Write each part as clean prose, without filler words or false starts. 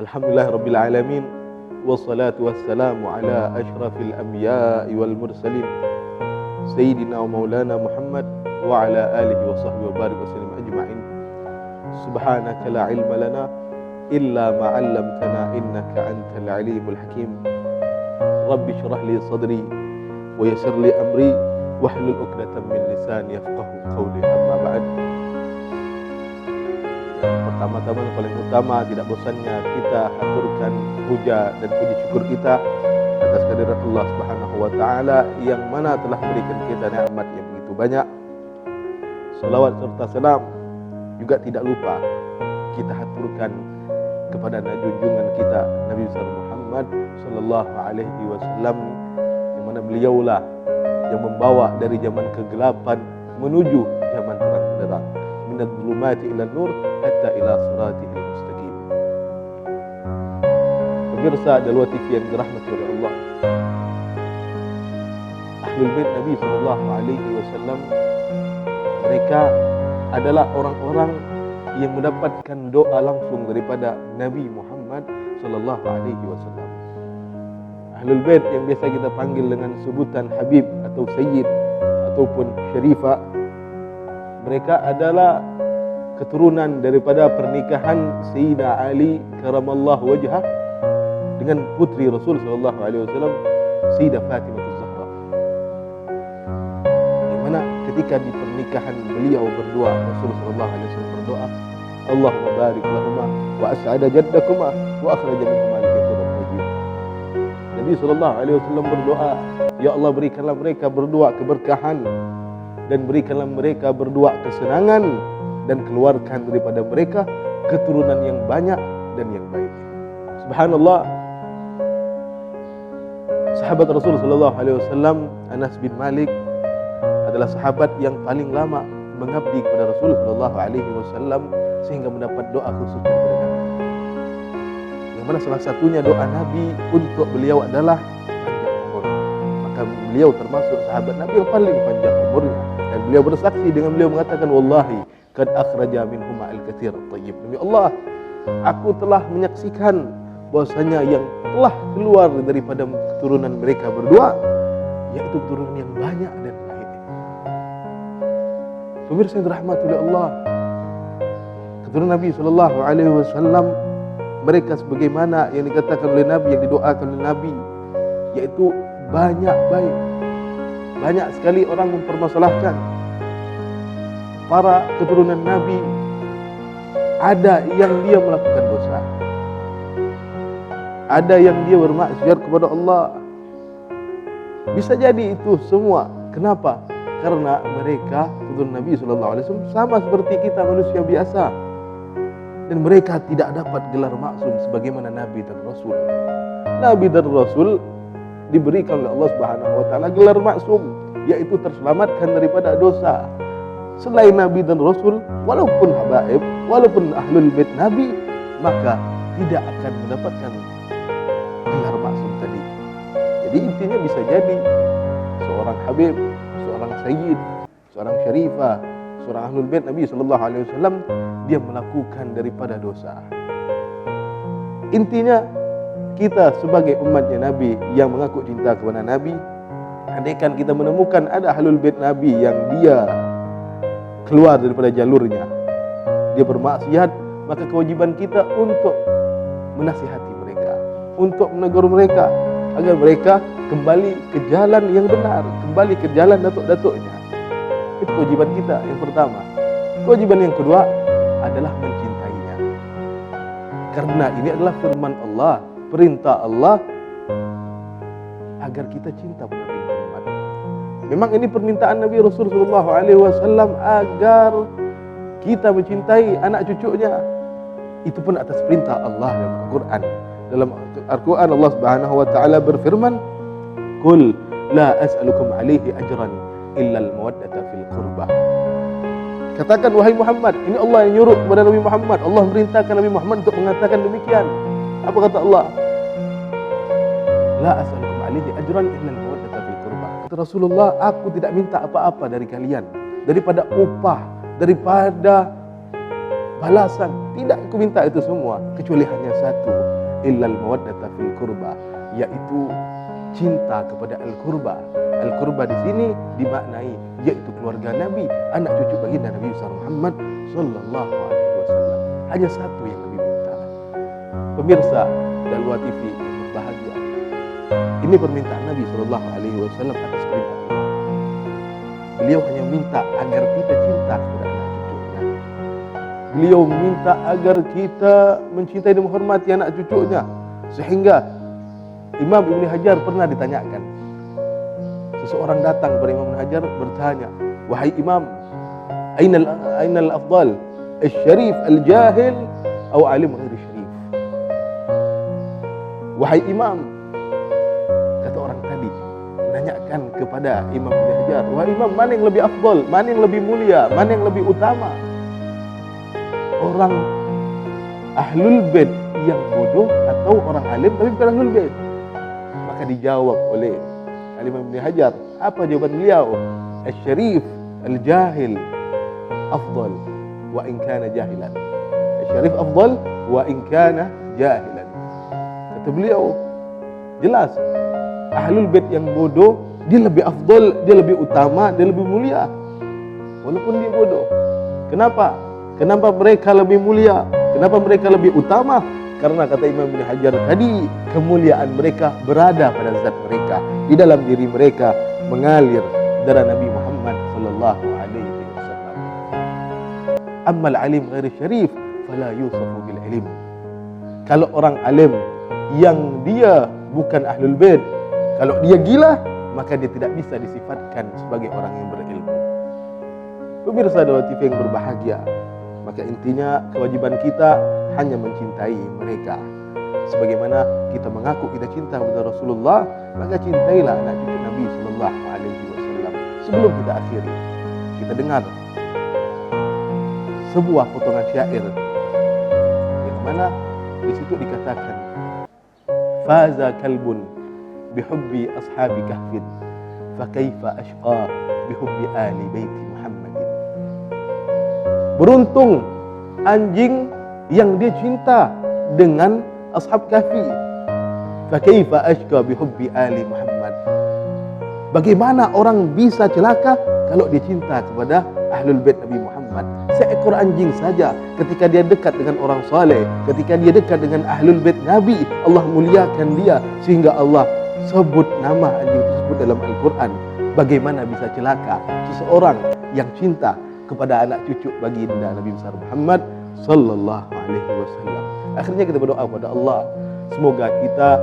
Alhamdulillah Rabbil Alamin. Wassalatu wassalamu ala ashrafil anbiya'i wal mursalin Sayyidina wa maulana Muhammad wa ala alihi wa sahbihi wa barik wa sallim ajma'in. Subhanaka la ilma lana illa ma 'allamtana innaka antal alimul hakim. Rabbi shrah li sadri wa yassir li amri wahlul 'uqdatam min lisani yafqahu qawli. Amma ba'd. Pertama-tama yang paling utama, tidak bosannya kita haturkan puja dan puji syukur kita atas kehadirat Allah Subhanahu wa taala yang mana telah berikan kita nikmat yang begitu banyak. Salawat serta salam juga tidak lupa kita haturkan kepada junjungan kita Nabi besar Muhammad sallallahu alaihi wasallam, yang mana beliaulah yang membawa dari zaman kegelapan menuju zaman terang benderang, minadh dhulumati ila nur hatta ila siratihil mustaqim. Pemirsa Dalwa TV yang dirahmati oleh Allah, Ahlul Bait Nabi sallallahu alaihi wasallam, mereka adalah orang-orang yang mendapatkan doa langsung daripada Nabi Muhammad sallallahu alaihi wasallam. Ahlul Bait yang biasa kita panggil dengan sebutan Habib atau Sayyid ataupun Syarifah, mereka adalah keturunan daripada pernikahan Sayyidina Ali karamallahu wajhah dengan putri Rasul sallallahu alaihi wasallam, Sayyidah Fatimah Az-Zahra. Di mana ketika di pernikahan beliau berdoa, Rasul sallallahu alaihi wasallam berdoa, Allahumma barik lahuma wa as'ada jaddakuma wa akhraja minhuma al-kitab tayyib. Nabi sallallahu alaihi wasallam berdoa, ya Allah, berikanlah mereka berdua keberkahan dan berikanlah mereka berdua kesenangan dan keluarkan daripada mereka keturunan yang banyak dan yang baik. Subhanallah, sahabat Rasul sallallahu alaihi wasallam Anas bin Malik adalah sahabat yang paling lama mengabdi kepada Rasul sallallahu alaihi wasallam sehingga mendapat doa khusus daripada Nabi. Yang mana salah satunya doa Nabi untuk beliau adalah panjang umur. Maka beliau termasuk sahabat Nabi yang paling panjang umurnya. Dan beliau bersaksi dengan beliau mengatakan, wallahi kad akhraja minhuma al-katsir at-tayyib. Demi Allah, aku telah menyaksikan bahwasanya yang telah keluar daripada keturunan mereka berdua yaitu keturunan yang banyak dan baik. Pemirsa yang dirahmati oleh Allah, keturunan Nabi sallallahu alaihi wasallam, mereka sebagaimana yang dikatakan oleh Nabi, yang didoakan oleh Nabi, yaitu banyak baik. Banyak sekali orang mempermasalahkan para keturunan Nabi, ada yang dia melakukan dosa, ada yang dia bermaksiat kepada Allah. Bisa jadi itu semua. Kenapa? Karena mereka keturunan Nabi sallallahu alaihi wasallam sama seperti kita manusia biasa, dan mereka tidak dapat gelar maksum sebagaimana Nabi dan Rasul. Nabi dan Rasul diberikan oleh Allah Subhanahu wa taala gelar maksum, yaitu terselamatkan daripada dosa. Selain Nabi dan Rasul, walaupun habaib, walaupun ahlul bait Nabi, maka tidak akan mendapatkan gelar maksum tadi. Jadi intinya bisa jadi seorang habib, seorang sayyid, seorang syarifah, seorang ahlul bait Nabi sallallahu alaihi wasallam, dia melakukan daripada dosa. Intinya kita sebagai umatnya Nabi yang mengaku cinta kepada Nabi, andaikan kita menemukan ada ahlul bait Nabi yang dia keluar daripada jalurnya, dia bermaksiat, maka kewajiban kita untuk menasihati mereka, untuk menegur mereka agar mereka kembali ke jalan yang benar, kembali ke jalan datuk-datuknya. Itu kewajiban kita yang pertama. Kewajiban yang kedua adalah mencintainya, karena ini adalah firman Allah, perintah Allah agar kita cinta pada Nabi Muhammad. Memang ini permintaan Nabi Rasul sallallahu alaihi wasallam agar kita mencintai anak cucunya. Itu pun atas perintah Allah dalam Al-Quran. Dalam Al-Quran Allah Subhanahu wa taala berfirman, "Qul la as'alukum alaihi ajran illa al-mawaddata fil qurbah." Katakan, wahai Muhammad, ini Allah yang nyuruh kepada Nabi Muhammad. Allah merintahkan Nabi Muhammad untuk mengatakan demikian. Apa kata Allah? La as'alukum alaihi ajran illa al-mawaddata fil qurbah. Kata Rasulullah, aku tidak minta apa-apa dari kalian daripada upah, daripada balasan. Tidak aku minta itu semua, kecuali hanya satu, illa al-mawaddata fil qurba, yaitu cinta kepada al-qurba. Al-qurba di sini dimaknai yaitu keluarga Nabi, anak cucu baginda Nabi Muhammad sallallahu alaihi wasallam. Hanya satu yang lebih minta. Pemirsa Dalwa TV yang berbahagia, ini permintaan Nabi sallallahu alaihi wasallam atas perintah Allah. Beliau hanya minta agar kita cinta kepada anak cucunya. Beliau minta agar kita mencintai dan menghormati anak cucunya. Sehingga Imam Ibn Hajar pernah ditanyakan. Seseorang datang kepada Imam Ibn Hajar bertanya, "Wahai Imam, aina al-afdal? Al-syarif al-jahil atau alim ghairi syarif?" Wahai Imam, kata orang tadi menanyakan kepada Imam Ibn Hajar, "Wahai Imam, mana yang lebih afdal? Mana yang lebih mulia? Mana yang lebih utama? Orang ahlul bait yang bodoh atau orang alim tapi bukan ahlul bait?" Maka dijawab oleh Imam Ibn Hajar, apa jawaban beliau? Al-syarif al-jahil afdal wa in kana jahilan. Al-syarif afdal wa in kana jahilan. Kata beliau, jelas ahlul bait yang bodoh dia lebih afdal, dia lebih utama, dia lebih mulia walaupun dia bodoh. Kenapa? Kenapa mereka lebih mulia? Kenapa mereka lebih utama? Karena kata Imam Ibn Hajar tadi, kemuliaan mereka berada pada zat mereka. Di dalam diri mereka mengalir darah Nabi Muhammad sallallahu alaihi wasallam. Ammal alim ghairi syarif fala yusafu bil ilm. Kalau orang alim yang dia bukan ahlul bait, kalau dia gila, maka dia tidak bisa disifatkan sebagai orang yang berilmu. Pemirsa Dalwa TV yang berbahagia, maka intinya kewajiban kita hanya mencintai mereka. Sebagaimana kita mengaku kita cinta kepada Rasulullah, maka cintailah anak cucu Nabi sallallahu alaihi wasallam. Sebelum kita akhiri, kita dengar sebuah potongan syair yang mana di situ dikatakan, "Faza kalbun bihubbi ashabi kahfin, fa kaifa ashqa bihubbi ali baiti Muhammadin." Beruntung anjing yang dia cinta dengan ashab kahfi. Fa kaifa ashqa bihubbi ali Muhammad. Bagaimana orang bisa celaka kalau dia cinta kepada ahlul bait Nabi Muhammad? Seekor anjing saja ketika dia dekat dengan orang saleh, ketika dia dekat dengan ahlul bait Nabi, Allah muliakan dia sehingga Allah sebut nama anjing tersebut dalam Al-Quran. Bagaimana bisa celaka seseorang yang cinta kepada anak cucu baginda Nabi besar Muhammad sallallahu alaihi wasallam. Akhirnya kita berdoa kepada Allah, semoga kita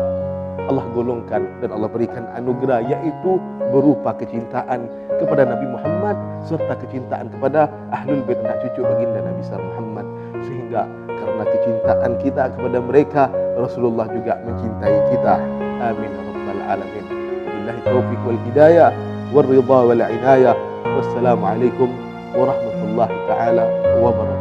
Allah golongkan dan Allah berikan anugerah, yaitu berupa kecintaan kepada Nabi Muhammad serta kecintaan kepada ahlul bait anak cucu baginda Nabi besar Muhammad, sehingga karena kecintaan kita kepada mereka Rasulullah juga mencintai kita. Amin ya rabbal alamin. Billahi taufiq wal hidayah wal ridha wal inayah. Wassalamualaikum warahmatullahi taala wabarakatuh.